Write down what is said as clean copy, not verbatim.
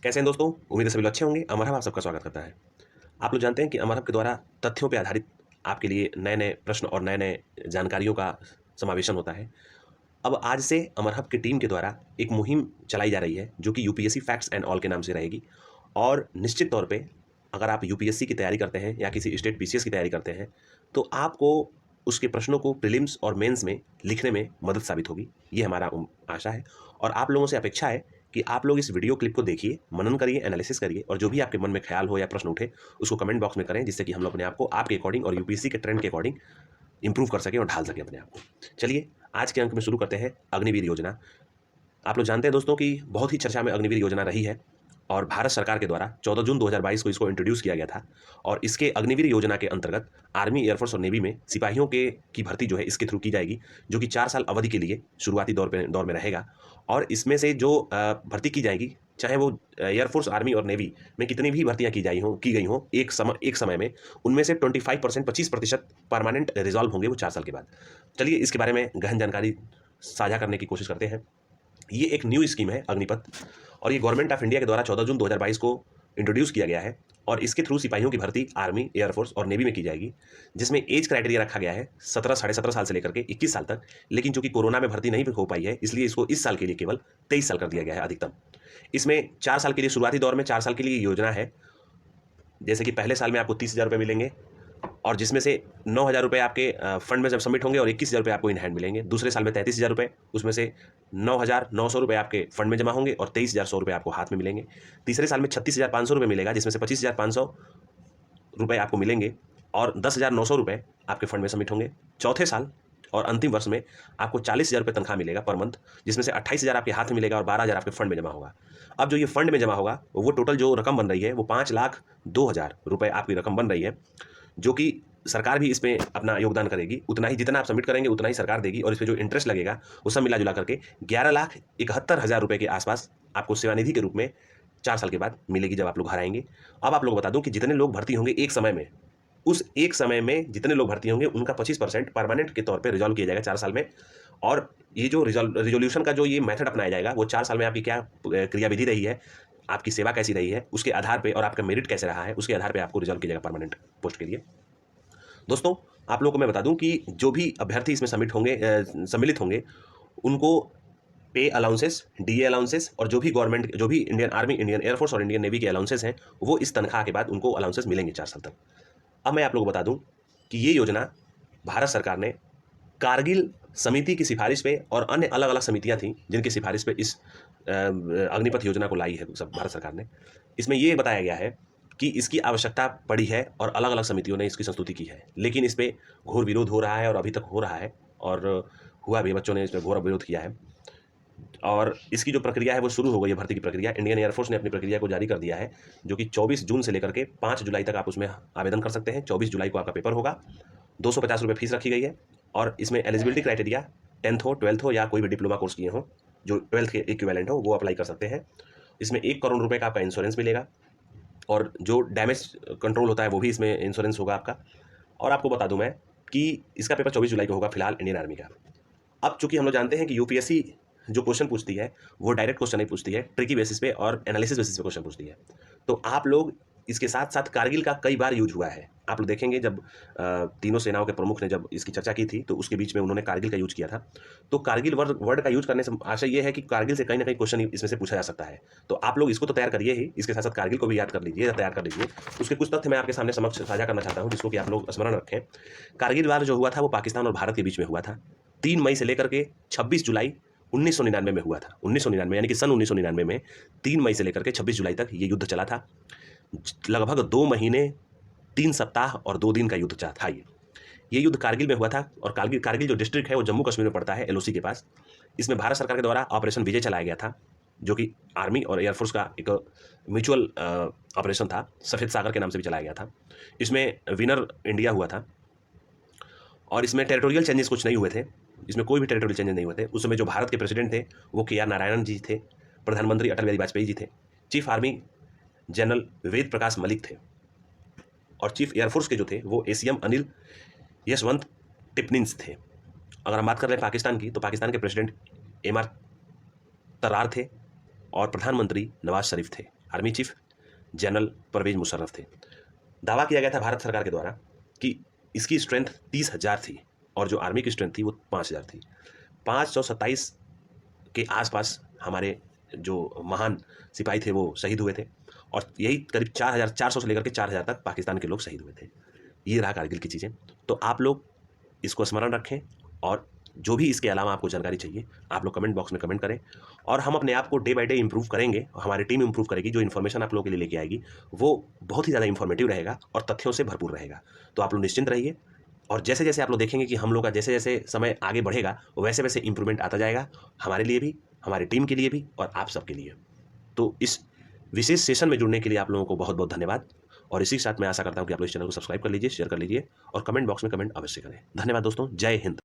कैसे हैं दोस्तों? उम्मीद है सभी लोग अच्छे होंगे। अमर हब आप सबका स्वागत करता है। आप लोग जानते हैं कि अमर हब के द्वारा तथ्यों पे आधारित आपके लिए नए-नए प्रश्न और नए-नए जानकारियों का समावेशन होता है। अब आज से अमर हब की टीम के द्वारा एक मुहिम चलाई जा रही है जो कि यूपीएससी फैक्ट्स एंड ऑल के नाम से रहेगी। और निश्चित तौर पे अगर आप यूपीएससी की तैयारी करते हैं या किसी स्टेट पीसीएस की तैयारी करते हैं, तो आपको उसके प्रश्नों को प्रीलिम्स और मेंस में लिखने में मदद साबित होगी। ये हमारा आशा है और आप लोगों से अपेक्षा है कि आप लोग इस वीडियो क्लिप को देखिए, मनन करिए, एनालिसिस करिए और जो भी आपके मन में ख्याल हो या प्रश्न उठे, उसको कमेंट बॉक्स में करें, जिससे कि हम लोग अपने आप को आपके अकॉर्डिंग और यूपीएससी के ट्रेंड के अकॉर्डिंग इंप्रूव कर सकें और ढाल सकें अपने आप को। चलिए, आज के अंक में शुरू करते हैं अग्निवीर योजना। आप लोग जानते हैं दोस्तों कि बहुत ही चर्चा में अग्निवीर योजना रही है और भारत सरकार के द्वारा 14 जून 2022 को इसको इंट्रोड्यूस किया गया था। और इसके अग्निवीर योजना के अंतर्गत आर्मी, एयरफोर्स और नेवी में सिपाहियों के की भर्ती जो है इसके थ्रू की जाएगी, जो कि 4 साल अवधि के लिए शुरुआती दौर में रहेगा। और इसमें से जो भर्ती की जाएगी, चाहे वो एयरफोर्स, आर्मी और नेवी में कितनी भी भर्तियां की गई हों एक समय में, उनमें से 25% परमानेंट रिजॉल्व होंगे वो 4 साल के बाद। चलिए, इसके बारे में गहन जानकारी साझा करने की कोशिश करते हैं। ये एक न्यू स्कीम है अग्निपथ, और ये गवर्नमेंट ऑफ इंडिया के द्वारा 14 जून 2022 को इंट्रोड्यूस किया गया है। और इसके थ्रू सिपाहियों की भर्ती आर्मी, एयरफोर्स और नेवी में की जाएगी, जिसमें एज क्राइटेरिया रखा गया है 17 साढ़े 17 साल से लेकर के 21 साल तक। लेकिन चूंकि कोरोना में भर्ती नहीं हो पाई है, इसलिए इसको इस साल के लिए केवल 23 साल कर दिया गया है अधिकतम। इसमें 4 साल के लिए, शुरुआती दौर में 4 साल के लिए योजना है। जैसे कि पहले साल में आपको 30,000 रुपये मिलेंगे, और जिसमें से 9,000 रुपये आपके फंड में जब सबमिट होंगे और 21,000 रुपये आपको इन हैंड मिलेंगे। दूसरे साल में 33,000 रुपये, उसमें से 9,900 रुपये आपके फंड में जमा होंगे और 23,100 रुपये आपको हाथ में मिलेंगे। तीसरे साल में 36,500 रुपये मिलेगा, जिसमें से 25,500 रुपये आपको मिलेंगे और 10,900 रुपये आपके फंड में सबमिट होंगे। चौथे साल और अंतिम वर्ष में आपको 40,000 रुपये तनख्वाह मिलेगा पर मंथ, जिसमें से 28,000 आपके हाथ में मिलेगा और 12,000 आपके फंड में जमा होगा। अब जो ये फंड में जमा होगा, वो टोटल जो रकम बन रही है वो 5,02,000 रुपये आपकी रकम बन रही है, जो कि सरकार भी इसमें अपना योगदान करेगी। उतना ही जितना आप सबमिट करेंगे उतना ही सरकार देगी, और इस पे जो इंटरेस्ट लगेगा वो सब मिला जुला करके 11,71,000 रुपये के आसपास आपको सेवानिधि के रूप में 4 साल के बाद मिलेगी, जब आप लोग घर आएंगे। अब आप लोग बता दूं कि जितने लोग भर्ती होंगे एक समय में, उस एक समय में जितने लोग भर्ती होंगे उनका 25% परमानेंट के तौर पे रिजॉल्व किया जाएगा 4 साल में। और ये जो रिजोल्यूशन का जो ये मेथड अपनाया जाएगा, वो 4 साल में आपकी क्या क्रियाविधि रही है, आपकी सेवा कैसी रही है, उसके आधार पे, और आपका मेरिट कैसे रहा है, उसके आधार पे आपको रिजॉल्व किया जाएगा परमानेंट पोस्ट के लिए। दोस्तों, आप लोगों को मैं बता दूं कि जो भी अभ्यर्थी इसमें सम्मिलित होंगे, उनको पे अलाउंसेस, डीए अलाउंसेस और जो भी गवर्नमेंट, जो भी इंडियन आर्मी, इंडियन एयरफोर्स और इंडियन नेवी के अलाउंसेस हैं, वो इस तनख्वाह के बाद उनको अलाउंसेस मिलेंगे 4 साल तक। अब मैं आप लोगों को बता दूं कि ये योजना भारत सरकार ने कारगिल समिति की सिफारिश पे, और अन्य अलग अलग समितियां थीं जिनकी सिफारिश पे इस अग्निपथ योजना को लाई है सब भारत सरकार ने। इसमें ये बताया गया है कि इसकी आवश्यकता पड़ी है और अलग अलग समितियों ने इसकी संस्तुति की है, लेकिन इस पर घोर विरोध हो रहा है और अभी तक हो रहा है, और हुआ भी, बच्चों ने इस पर घोर विरोध किया है। और इसकी जो प्रक्रिया है वो शुरू हो गई है, भर्ती की प्रक्रिया। इंडियन एयरफोर्स ने अपनी प्रक्रिया को जारी कर दिया है, जो कि 24 जून से लेकर के 5 जुलाई तक आप उसमें आवेदन कर सकते हैं। 24 जुलाई को आपका पेपर होगा। 250 रुपये फीस रखी गई है, और इसमें एलिजिबिलिटी क्राइटेरिया 10th हो, 12th हो, या कोई भी डिप्लोमा कोर्स किए हो जो 12th के इक्विवेलेंट हो, वो अप्लाई कर सकते हैं। इसमें 1 करोड़ रुपये का आपका इंश्योरेंस मिलेगा, और जो डैमेज कंट्रोल होता है वो भी इसमें इंश्योरेंस होगा आपका। और आपको बता दूं मैं कि इसका पेपर 24 जुलाई को होगा फिलहाल इंडियन आर्मी का। अब चूंकि हम लोग जानते हैं कि यूपीएससी जो क्वेश्चन पूछती है वो डायरेक्ट क्वेश्चन नहीं पूछती है, ट्रिकी बेसिस पे और एनालिसिस बेसिस पे क्वेश्चन पूछती है। तो आप लोग इसके साथ साथ कारगिल का कई बार यूज हुआ है। आप लोग देखेंगे जब तीनों सेनाओं के प्रमुख ने जब इसकी चर्चा की थी, तो उसके बीच में उन्होंने कारगिल का यूज किया था। तो कारगिल वर्ड का यूज करने से आशा ये है कि कारगिल से कहीं ना कहीं क्वेश्चन इसमें से पूछा जा सकता है। तो आप लोग इसको तो तैयार करिए ही, इसके साथ साथ कारगिल को भी याद कर लीजिए, तैयार कर लीजिए। उसके कुछ तथ्य मैं आपके सामने समक्ष साझा करना चाहता हूँ, जिसको कि आप लोग स्मरण रखें। कारगिल वार जो हुआ था वो पाकिस्तान और भारत के बीच में हुआ था। 3 मई से लेकर के 26 जुलाई 1999 में हुआ था। 1999 यानी कि सन 1999 में 3 मई से लेकर के 26 जुलाई तक ये युद्ध चला था। लगभग 2 महीने 3 सप्ताह और 2 दिन का युद्ध था ये युद्ध कारगिल में हुआ था। और कारगिल जो डिस्ट्रिक्ट है वो जम्मू कश्मीर में पड़ता है, एलओसी के पास। इसमें भारत सरकार के द्वारा ऑपरेशन विजय चलाया गया था, जो कि आर्मी और एयरफोर्स का एक म्यूचुअल ऑपरेशन था, सफ़ेद सागर के नाम से भी चलाया गया था। इसमें विनर इंडिया हुआ था, और इसमें टेरिटोरियल चेंजेस कुछ नहीं हुए थे। इसमें कोई भी टेरिटोरियल चेंजेस नहीं हुए थे। उस समय जो भारत के प्रेसिडेंट थे वो KR नारायणन जी थे, प्रधानमंत्री अटल बिहारी वाजपेयी जी थे, chief army general Ved Prakash Malik थे, और चीफ एयरफोर्स के जो थे वो ACM अनिल यशवंत टिपनिंस थे। अगर हम बात कर रहे हैं पाकिस्तान की, तो पाकिस्तान के प्रेसिडेंट MR तरार थे, और प्रधानमंत्री नवाज शरीफ थे। Army chief general Pervez Musharraf थे। दावा किया गया था भारत सरकार के द्वारा कि इसकी स्ट्रेंथ 30,000 थी और जो आर्मी की स्ट्रेंथ थी वो 5,000 थी। 527 के आसपास हमारे जो महान सिपाही थे वो शहीद हुए थे और यही करीब 4,400 से लेकर के 4,000 तक पाकिस्तान के लोग शहीद हुए थे। ये रहा कारगिल की चीज़ें। तो आप लोग इसको स्मरण रखें और जो भी इसके अलावा आपको जानकारी चाहिए आप लोग कमेंट बॉक्स में कमेंट करें और हम अपने आप को डे बाय डे इंप्रूव करेंगे। हमारी टीम इंप्रूव करेगी। जो इन्फॉर्मेशन आप लोगों के लिए लेके आएगी वो बहुत ही ज़्यादा इंफॉर्मेटिव रहेगा और तथ्यों से भरपूर रहेगा। तो आप लोग निश्चिंत रहिए और जैसे जैसे आप लोग देखेंगे कि हम लोग का जैसे जैसे समय आगे बढ़ेगा वैसे वैसे इंप्रूवमेंट आता जाएगा, हमारे लिए भी, हमारी टीम के लिए भी और आप सबके लिए। तो इस विशेष सेशन में जुड़ने के लिए आप लोगों को बहुत बहुत धन्यवाद और इसी के साथ मैं आशा करता हूँ कि आप लोग इस चैनल को सब्सक्राइब कर लीजिए, शेयर कर लीजिए और कमेंट बॉक्स में कमेंट अवश्य करें। धन्यवाद दोस्तों। जय हिंद।